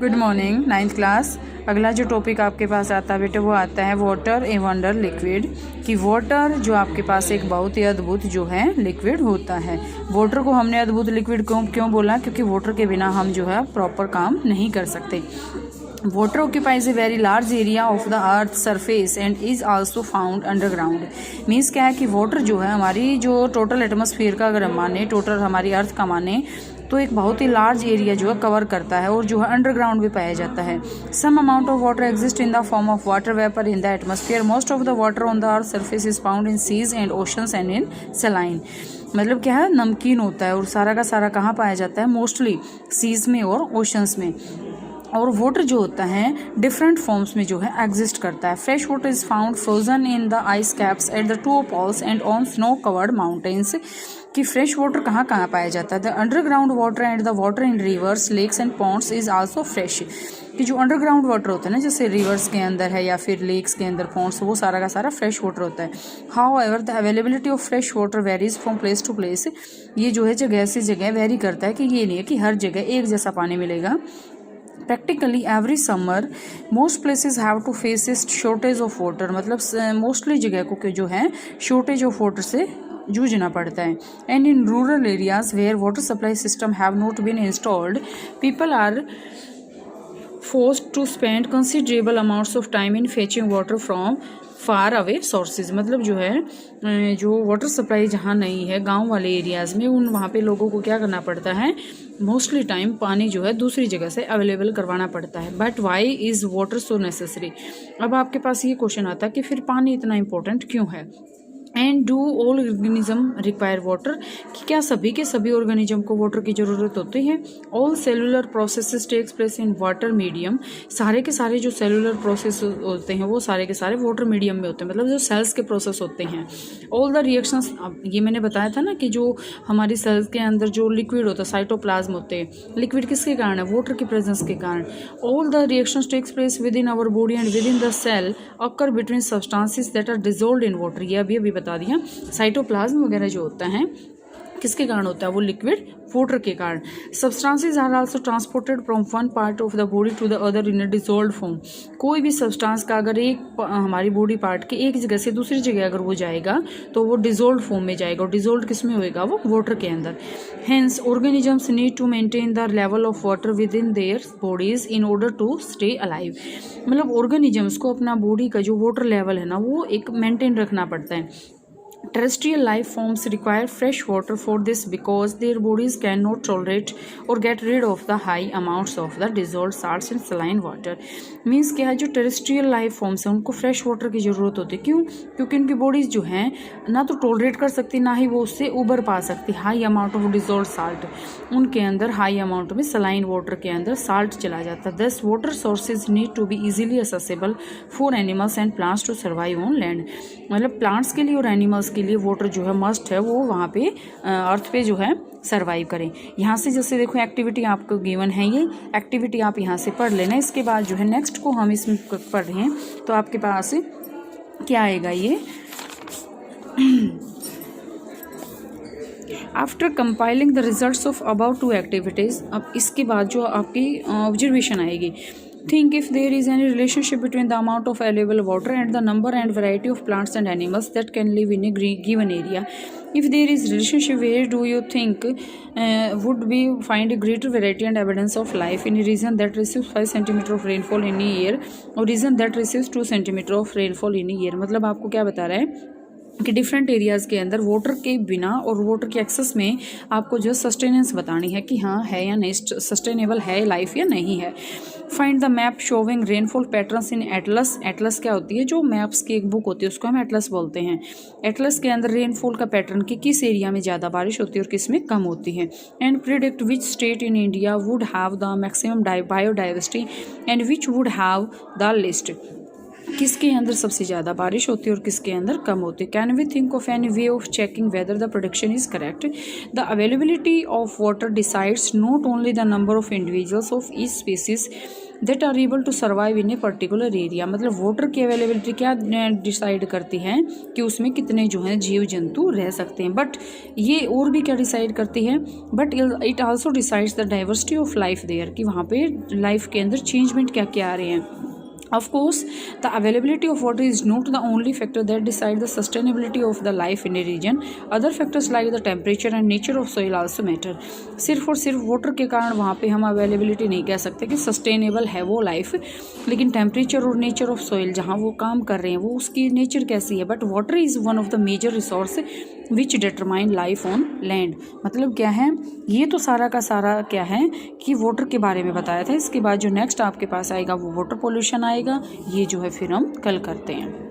Good morning 9th class. अगला जो topic आपके पास आता है बेटे वो आता है वाटर ए वंडर लिक्विड। कि वाटर जो आपके पास एक बहुत ही अद्भुत जो है लिक्विड होता है। वाटर को हमने अद्भुत लिक्विड क्यों बोला, क्योंकि वाटर के बिना हम जो है प्रॉपर काम नहीं कर सकते। Water occupies a very large area of the earth surface and is also found underground. Means क्या है कि वाटर जो है हमारी जो टोटल एटमॉस्फेयर का अगर हम माने, टोटल हमारी अर्थ का माने, तो एक बहुत ही लार्ज एरिया जो है कवर करता है और जो है अंडरग्राउंड भी पाया जाता है। Some amount of water exist in the form of water vapour in the atmosphere. Most of the water on the earth surface is found in seas and oceans and in saline. मतलब क्या है, नमकीन होता है और सारा का सारा कहाँ पाया जाता है, मोस्टली सीज में और ओशंस में। और वाटर जो होता है डिफरेंट फॉर्म्स में जो है एग्जिस्ट करता है। Fresh water is found frozen in the ice caps at the two poles and on snow covered mountains. कि फ्रेश वाटर कहाँ कहाँ पाया जाता है। The underground water and the water in rivers lakes and ponds is also fresh. कि जो underground water होता है ना, जैसे रिवर्स के अंदर है या फिर लेक्स के अंदर पॉन्ड्स, वो सारा का सारा फ्रेश वाटर होता है। However the availability of fresh water varies from place to place. ये जो है जगह से जगह वेरी करता है, कि ये नहीं है कि हर जगह एक जैसा पानी मिलेगा। Practically every summer most places have to face shortage of water. मतलब मोस्टली जगह को जो है शॉर्टेज ऑफ वाटर से जूझना पड़ता है। And in rural areas where water supply system have not been installed, people are forced to spend considerable amounts of time in fetching water from far away sources. मतलब जो है जो water supply जहाँ नहीं है गांव वाले एरियाज़ में, उन वहाँ पे लोगों को क्या करना पड़ता है, मोस्टली टाइम पानी जो है दूसरी जगह से अवेलेबल करवाना पड़ता है। But why is water so necessary. अब आपके पास ये क्वेश्चन आता है कि फिर पानी इतना इंपॉर्टेंट क्यों है। And do all organism require water. कि क्या सभी के सभी ऑर्गेनिज्म को वाटर की ज़रूरत होती है। All cellular processes takes place in water medium. सारे के सारे जो सेलुलर प्रोसेस होते हैं वो सारे के सारे वाटर मीडियम में होते हैं, मतलब जो सेल्स के प्रोसेस होते हैं। ऑल द रिएक्शंस, ये मैंने बताया था ना कि जो हमारी सेल्स के अंदर जो लिक्विड होता है, साइटोप्लाज्म होते हैं, लिक्विड किसके कारण है, वाटर की प्रेजेंस के कारण। All the reactions takes place within our body and within the cell occur between substances that are dissolved in water. ये अभी बता दिया। साइटोप्लाज्म वगैरह जो होता है किसके कारण होता है, वो लिक्विड वाटर के कारण। Substances are also transported from one part of the body to the other in a dissolved form. कोई भी सब्सटेंस का अगर एक हमारी बॉडी पार्ट के एक जगह से दूसरी जगह अगर वो जाएगा तो वो डिजोल्व्ड फॉर्म में जाएगा, और डिजोल्व्ड किस में होएगा, वो वाटर के अंदर। Hence organisms need to maintain the level of water within their bodies in order to stay alive. मतलब ऑर्गेनिजम्स को अपना बॉडी का जो वाटर लेवल है ना, वो एक मेंटेन रखना पड़ता है। Terrestrial life forms require fresh water for this because their bodies cannot tolerate or get rid of the high amounts of the dissolved salts in saline water. Means क्या है, जो टेरेस्ट्रियल लाइफ फॉर्म्स हैं उनको fresh water की ज़रूरत होती है। क्यों? क्योंकि उनकी बॉडीज़ जो हैं ना तो टॉलरेट कर सकती, ना ही वो उससे उबर पा सकती। High amount of dissolve salt, उनके अंदर हाई अमाउंट में सलाइन वाटर के अंदर साल्ट चला जाता है। Thus water sources need to be easily accessible for animals and plants to survive on land. मतलब प्लांट्स के लिए और एनिमल्स के लिए वाटर जो है मस्ट है, वो वहाँ पे अर्थ पे जो है सरवाइव करें। यहाँ से जैसे देखो एक्टिविटी आपको गिवन है, ये एक्टिविटी आप यहाँ से पढ़ लेना। इसके बाद जो है नेक्स्ट को हम इसमें पढ़ रहे हैं, तो आपके पास क्या आएगा, ये after compiling the results of about two activities. अब इसके बाद जो आपकी ऑब्जर्वेशन आएगी, think if there is any relationship between the amount of available water and the number and variety of plants and animals that can live in a given area. If there is relationship, where do you think would we find a greater variety and abundance of life in a region that receives 5 centimeter of rainfall in a year or region that receives 2 centimeter of rainfall in a year। मतलब आपको क्या बता रहा है कि different areas के अंदर water के बिना और वाटर के एक्सेस में आपको जो सस्टेनेंस बतानी है कि हाँ है या नहीं, सस्टेनेबल है लाइफ या नहीं है। Find the map showing rainfall patterns in Atlas. Atlas क्या होती है, जो मैप्स की एक बुक होती है उसको हम एटलस बोलते हैं। एटलस के अंदर रेनफॉल का पैटर्न कि किस एरिया में ज़्यादा बारिश होती है और किस में कम होती है। And predict which state in India would have the maximum biodiversity and which would have the list. किसके अंदर सबसे ज़्यादा बारिश होती है और किसके अंदर कम होती है। Can we think of any way of checking whether the prediction is correct. The availability of water decides not only the number of individuals of each species that are able to survive in a particular area. मतलब water की availability क्या decide करती है कि उसमें कितने जो हैं जीव जंतु रह सकते हैं। बट ये और भी क्या डिसाइड करती है, but it also decides the diversity of life there, कि वहाँ पे लाइफ के अंदर चेंजमेंट क्या क्या आ रहे हैं। Of course, the availability of water is not the only factor that decide the sustainability of the life in a region. Other factors like the temperature and nature of soil also matter. सिर्फ और सिर्फ water के कारण वहाँ पे हम availability नहीं कह सकते कि सस्टेनेबल है वो लाइफ, लेकिन टेम्परेचर और नेचर ऑफ सॉइल जहाँ वो काम कर रहे हैं वो उसकी नेचर कैसी है। But water is one of the major resource which determine life on land. मतलब क्या है, ये तो सारा का सारा क्या है कि वाटर के बारे में बताया था। इसके बाद जो नेक्स्ट आपके पास आएगा वो वाटर पोल्यूशन आएगा। ये जो है फिर हम कल करते हैं।